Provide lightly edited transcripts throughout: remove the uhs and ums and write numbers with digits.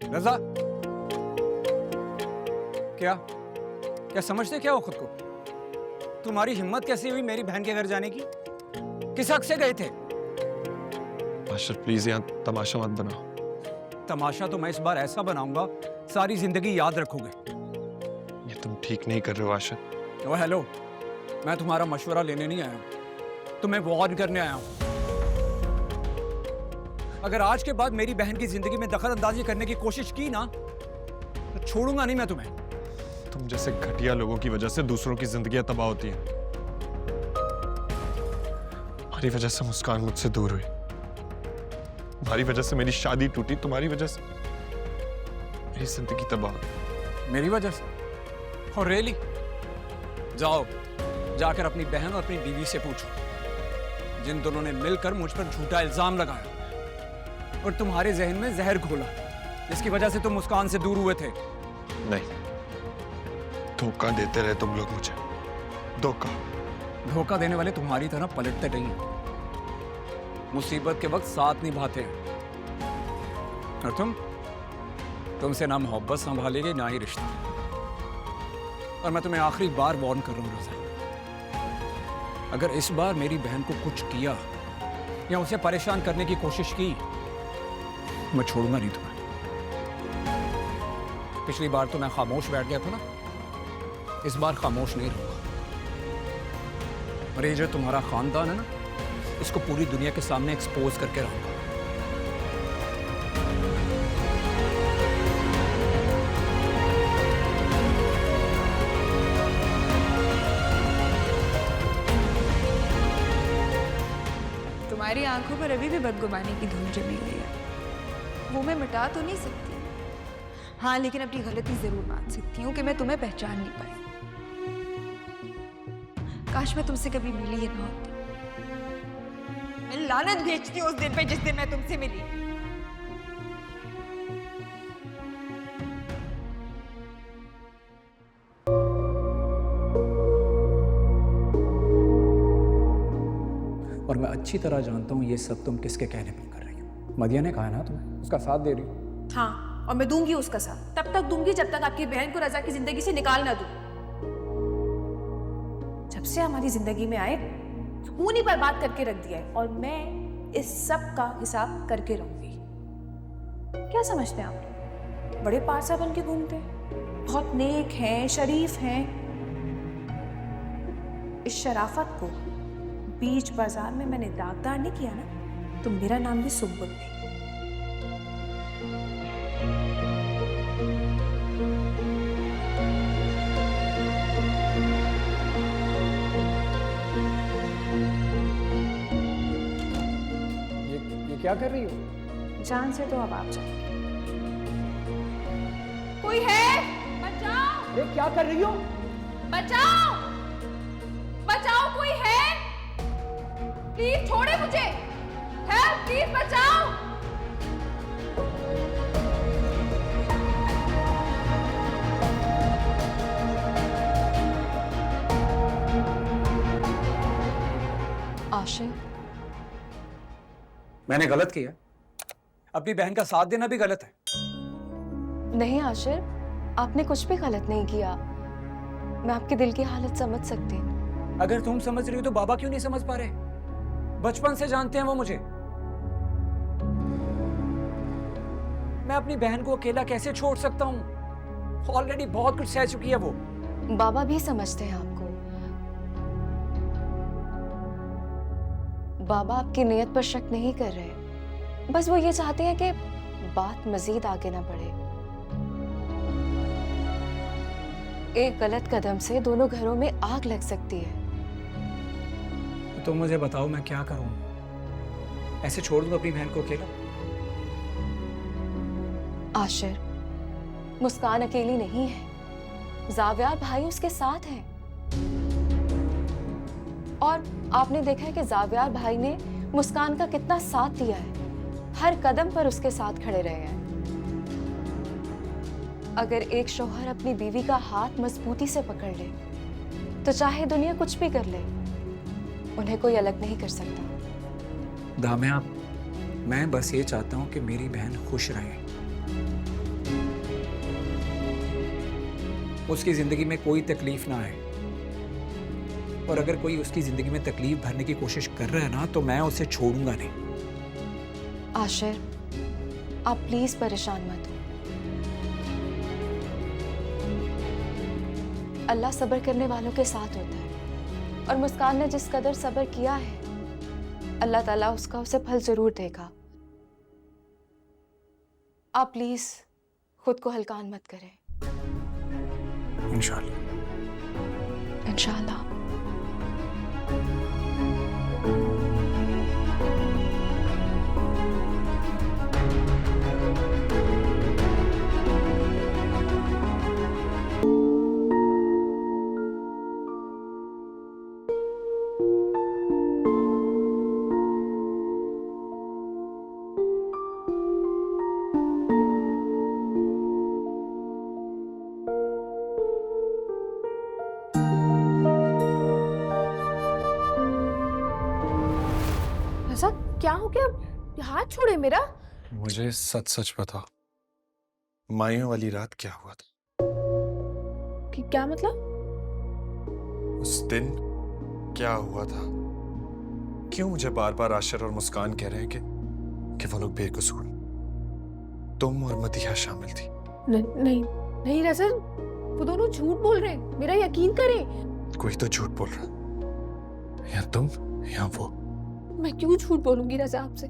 रजा, क्या क्या समझते क्या हो खुद को? तुम्हारी हिम्मत कैसी हुई मेरी बहन के घर जाने की? किस हक से गए थे? आशर प्लीज यहाँ तमाशा मत बनाओ। तमाशा तो मैं इस बार ऐसा बनाऊंगा सारी जिंदगी याद रखोगे। ये तुम ठीक नहीं कर रहे हो आशर। ओ हेलो, मैं तुम्हारा मशवरा लेने नहीं आया हूं, तुम्हें वार्न करने आया हूं। अगर आज के बाद मेरी बहन की जिंदगी में दखल अंदाजी करने की कोशिश की ना तो छोड़ूंगा नहीं मैं तुम्हें। तुम जैसे घटिया लोगों की वजह से दूसरों की जिंदगियां तबाह होती हैं। तुम्हारी वजह से मुस्कान मुझसे दूर हुई, तुम्हारी वजह से मेरी शादी टूटी, तुम्हारी वजह से मेरी जिंदगी तबाह हुई। मेरी वजह से? और रियली? जाओ जाकर अपनी बहन और अपनी बीवी से पूछो, जिन दोनों ने मिलकर मुझ पर झूठा इल्जाम लगाया और तुम्हारे जहन में जहर घोला, जिसकी वजह से तुम मुस्कान से दूर हुए थे। नहीं, धोखा देते रहे तुम लोग मुझे, धोखा देने वाले तुम्हारी तरह पलटते नहीं हैं, मुसीबत के वक्त साथ निभाते हैं। और तुमसे ना मोहब्बत संभालेगी ना ही रिश्ता। और मैं तुम्हें आखिरी बार वार्न कर रहा हूं रज़ा, अगर इस बार मेरी बहन को कुछ किया या उसे परेशान करने की कोशिश की, मैं छोड़ूंगा नहीं तुम्हें। पिछली बार तो मैं खामोश बैठ गया था ना, इस बार खामोश नहीं रहूंगा। और ये जो तुम्हारा खानदान है ना, इसको पूरी दुनिया के सामने एक्सपोज करके रहूंगा। तुम्हारी आंखों पर अभी भी बदगुमानी की धूल जमी हुई है, वो मैं मिटा तो नहीं सकती, हाँ लेकिन अपनी गलती जरूर मान सकती हूँ कि मैं तुम्हें पहचान नहीं पाई। काश मैं तुमसे कभी मिली ही ना होती। मैं लानत भेजती हूँ उस दिन पे जिस दिन मैं तुमसे मिली। और मैं अच्छी तरह जानता हूँ ये सब तुम किसके कहने पर कर रही हो। मदिया ने कहा ना तुम्हें, उसका साथ दे रही हो। हाँ, और मैं दूंगी उसका साथ, तब तक दूंगी जब तक आपकी बहन को रजा की जिंदगी से निकाल ना दूं। जब से हमारी जिंदगी में आए उन्हीं पर बात करके रख दिया है, और मैं इस सब का हिसाब करके रहूंगी। क्या समझते हैं आप? बड़े पारसा बन के घूमते हैं, बहुत नेक हैं, शरीफ हैं। इस शराफत को बीच बाजार में मैंने दागदार नहीं किया ना, तो मेरा नाम भी सुब्बुल नहीं। ये क्या कर रही हो? जान से तो अब आप जाओ। कोई है? बचाओ! ये क्या कर रही हो? बचाओ! बचाओ, कोई है? प्लीज छोड़े मुझे। हेल्प, प्लीज बचाओ। आशिक, मैंने गलत किया? अपनी बहन का साथ देना भी गलत है? नहीं आशिर, आपने कुछ भी गलत नहीं किया। मैं आपके दिल की हालत समझ सकती हूँ। अगर तुम समझ रही हो तो बाबा क्यों नहीं समझ पा रहे? बचपन से जानते हैं वो मुझे। मैं अपनी बहन को अकेला कैसे छोड़ सकता हूँ? ऑलरेडी बहुत कुछ सह चुकी है वो। बाबा भी समझते हैं आपको। बाबा आपकी नीयत पर शक नहीं कर रहे, बस वो ये चाहते हैं कि बात मजीद आगे ना बढ़े। एक गलत कदम से दोनों घरों में आग लग सकती है। तो मुझे बताओ मैं क्या करूं? ऐसे छोड़ दूं अपनी बहन को अकेला? आशिर, मुस्कान अकेली नहीं है, जावियार भाई उसके साथ हैं। और आपने देखा है कि जावियार भाई ने मुस्कान का कितना साथ दिया है, हर कदम पर उसके साथ खड़े रहे हैं। अगर एक शौहर अपनी बीवी का हाथ मजबूती से पकड़ ले तो चाहे दुनिया कुछ भी कर ले, उन्हें कोई अलग नहीं कर सकता। दामिया, मैं बस ये चाहता हूं कि मेरी बहन खुश रहे। उसकी ज़िंदगी में कोई तकलीफ ना आए। और अगर कोई उसकी ज़िंदगी में तकलीफ भरने की कोशिश कर रहा है ना, तो मैं उसे छोड़ूंगा नहीं। आशिर, आप प्लीज परेशान मत हो। अल्लाह सब्र करने वालों के साथ होता है, और मुस्कान ने जिस कदर सब्र किया है, अल्लाह ताला उसका उसे फल जरूर देगा। आप प्लीज खुद को हल्कान मत करें। इंशाल्लाह। इंशाल्लाह। ऐसा क्या हो गया? हाथ छोड़े मेरा। मुझे सच सच बता, माइयों वाली रात क्या हुआ था? कि क्या मतलब? उस दिन क्या हुआ था? क्यों मुझे बार बार आशिर और मुस्कान कह रहे हैं कि वो लोग बेकसूर, तुम और मदीहा शामिल थी? नहीं नहीं रजत, वो दोनों झूठ बोल रहे हैं, मेरा यकीन करें। कोई तो झूठ बोल रहा, या तुम या वो। मैं क्यों झूठ बोलूंगी रजा आपसे?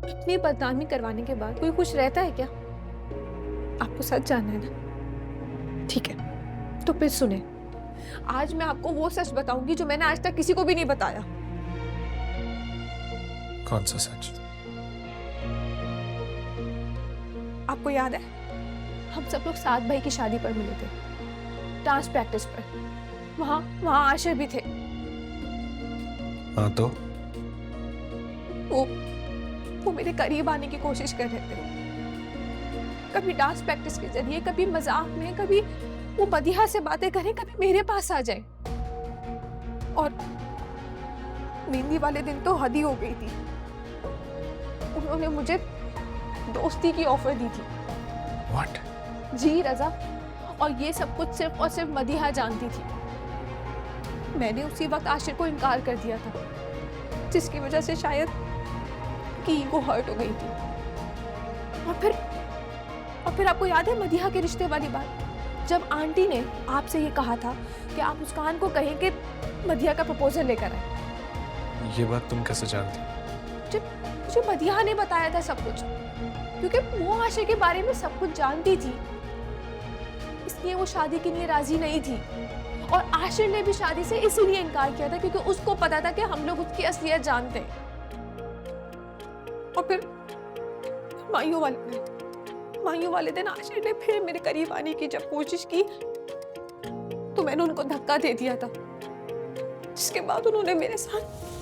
इतनी बदनामी करवाने के बाद कोई खुश रहता है क्या? आपको सच जानना है ना? ठीक है, तो फिर सुने। आज मैं आपको वो सच बताऊंगी जो मैंने आज तक किसी को भी नहीं बताया। कौन सा सच? आपको याद है, हम सब लोग सात भाई की शादी पर मिले थे, डांस प्रैक्टिस पर। वहां आशिर भी थे। हाँ तो वो मेरे करीब आने की कोशिश कर रहे थे, कभी डांस प्रैक्टिस के जरिए, कभी मजाक में, कभी वो मदीहा से बातें करें, कभी मेरे पास आ जाए। और मेहंदी वाले दिन तो हद ही हो गई थी। उन्होंने मुझे दोस्ती की ऑफर दी थी। व्हाट? जी रजा, और ये सब कुछ सिर्फ और सिर्फ मदीहा जानती थी। मैंने उसी वक्त आशिर को इनकार कर दिया था, जिसकी वजह से शायद की ईगो हर्ट हो गई थी। और फिर आपको याद है मदीहा के रिश्ते वाली बात, जब आंटी ने आपसे ये कहा था कि आप मुस्कान को कहें कि मदीहा का प्रपोजल लेकर आए। ये बात तुम कैसे जानती? मुझे मदीहा ने बताया था सब कुछ, क्योंकि वो आशिर के बारे में सब कुछ जानती थी, इसलिए वो शादी के लिए राजी नहीं थी। और आशिर ने भी शादी से इसीलिए इनकार किया था, क्योंकि उसको पता था कि हम लोग उसकी असलियत जानते हैं। और फिर माइयों वाले दिन आशिर ने फिर मेरे करीब आने की जब कोशिश की, तो मैंने उनको धक्का दे दिया था, जिसके बाद उन्होंने मेरे साथ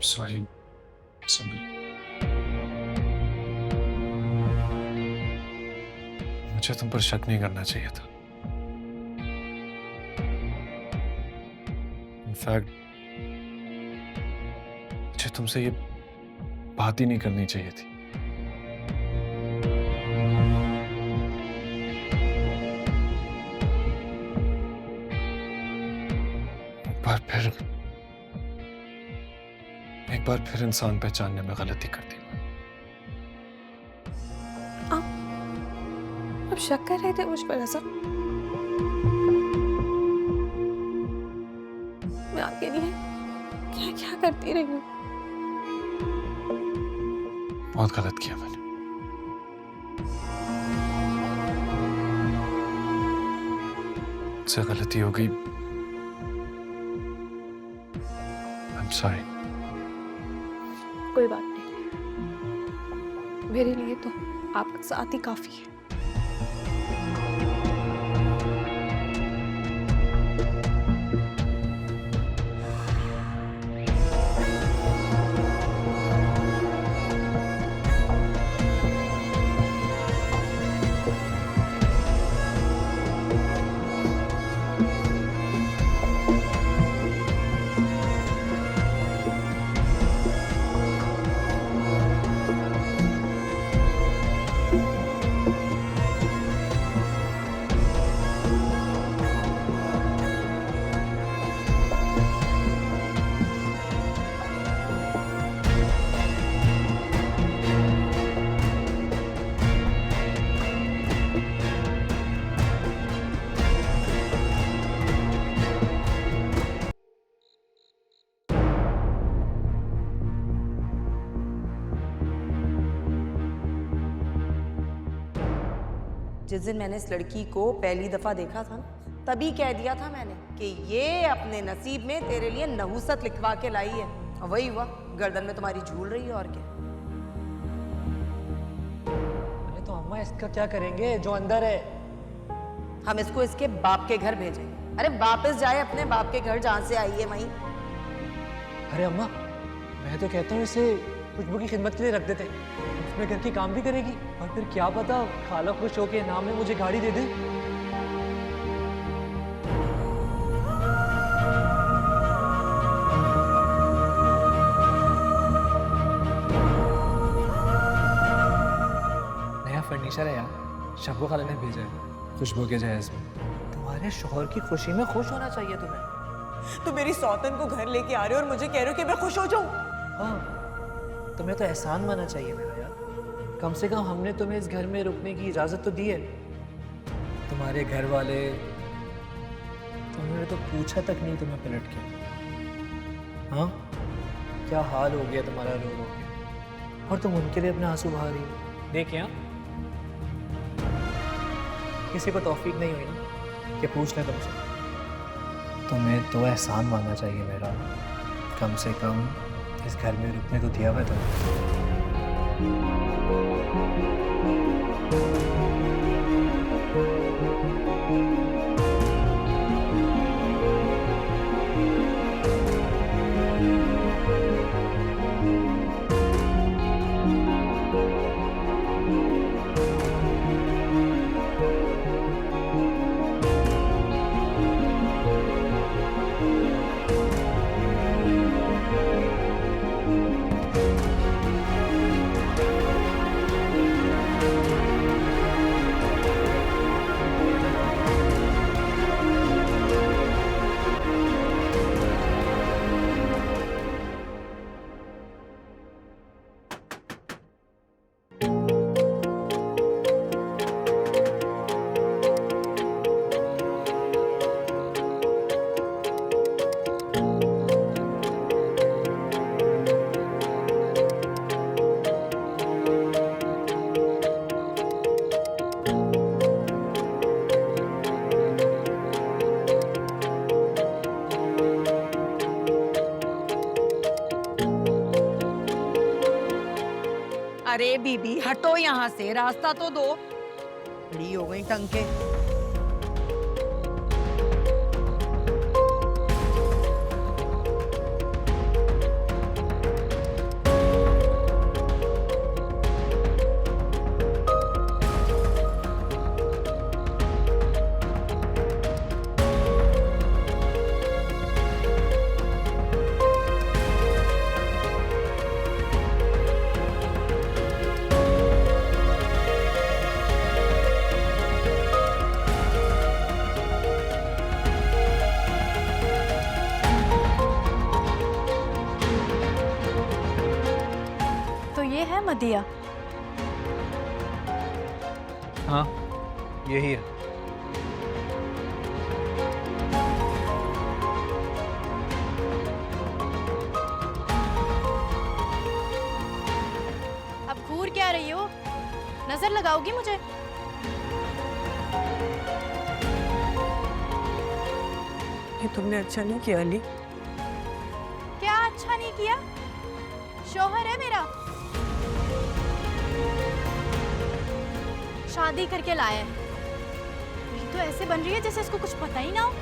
सॉरी। मुझे तुम पर शक नहीं करना चाहिए था। इनफैक्ट मुझे तुमसे ये बात ही नहीं करनी चाहिए थी। एक बार फिर इंसान पहचानने में गलती करती है। आप शक कर रहे थे मुझ पर ऐसा? मैं आपके लिए क्या क्या करती रही हूँ। बहुत गलत किया मैंने। मुझसे गलती हो गई। I'm sorry। कोई बात नहीं, मेरे लिए तो आपका साथ ही काफी है। जिस दिन मैंने इस लड़की को पहली दफा देखा था ना, तभी कह दिया था मैंने कि ये अपने नसीब में तेरे लिए नहुसत लिखवा के लाई है। और वही हुआ, गर्दन में तुम्हारी झूल रही है और क्या। अरे तो अम्मा इसका क्या करेंगे जो अंदर है? हम इसको इसके बाप के घर भेजेंगे। अरे वापस जाए अपने बाप के घर जहाँ से आई है वहीं। अरे अम्मा, मैं तो कहता हूँ इसे खुशबू की खिदमत के लिए रख देते, उसमें घर की काम भी करेगी और फिर क्या पता खाला खुश होके नाम में मुझे गाड़ी दे दे। नया फर्नीचर है यार, शब्बो खाला ने भेजा है खुशबू के जहेज में। तुम्हारे शोहर की खुशी में खुश होना चाहिए तुम्हें। तो मेरी सौतन को घर लेके आ रहे हो और मुझे कह रहे हो कि मैं खुश हो जाऊं। हाँ, तुम्हें तो एहसान मानना चाहिए मेरा यार। कम से कम हमने तुम्हें इस घर में रुकने की इजाजत तो दी है। तुम्हारे घर वाले तुमने तो पूछा तक नहीं तुम्हें पलट के। हाँ, क्या हाल हो गया तुम्हारा रो रो के, और तुम उनके लिए अपने आंसू बहा रही हो। देख यहाँ किसी को तौफीक नहीं हुई ना कि पूछ ले तुमसे। तुम्हें तो एहसान मानना चाहिए मेरा, कम से कम इस घर में रुकने तो दिया हुआ तुम्हें। अरे बीबी हटो यहाँ से, रास्ता तो दो। बड़ी हो गई टंग के। मदिया। हाँ, यही है। अब घूर क्या रही हो? नजर लगाओगी मुझे? ये तुमने अच्छा नहीं किया अली। क्या अच्छा नहीं किया? शौहर है मेरा, शादी करके लाया है। ये तो ऐसे बन रही है जैसे इसको कुछ पता ही ना हो।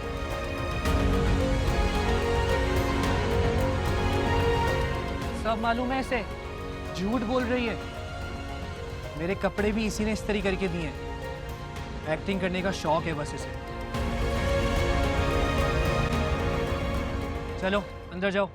सब मालूम है इसे, झूठ बोल रही है। मेरे कपड़े भी इसी ने इस्त्री करके दिए हैं। एक्टिंग करने का शौक है बस इसे। चलो अंदर जाओ।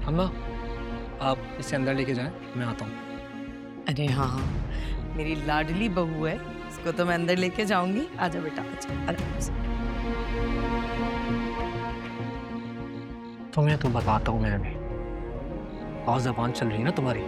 अम्मा, आप इसे अंदर लेके जाएं, मैं आता हूँ। अरे हाँ हाँ, मेरी लाडली बहू है, इसको तो मैं अंदर लेके जाऊंगी। आजा बेटा, आजा आराम से। तुम्हें तो बताता हूँ मैं अभी। और जबान चल रही है ना तुम्हारी,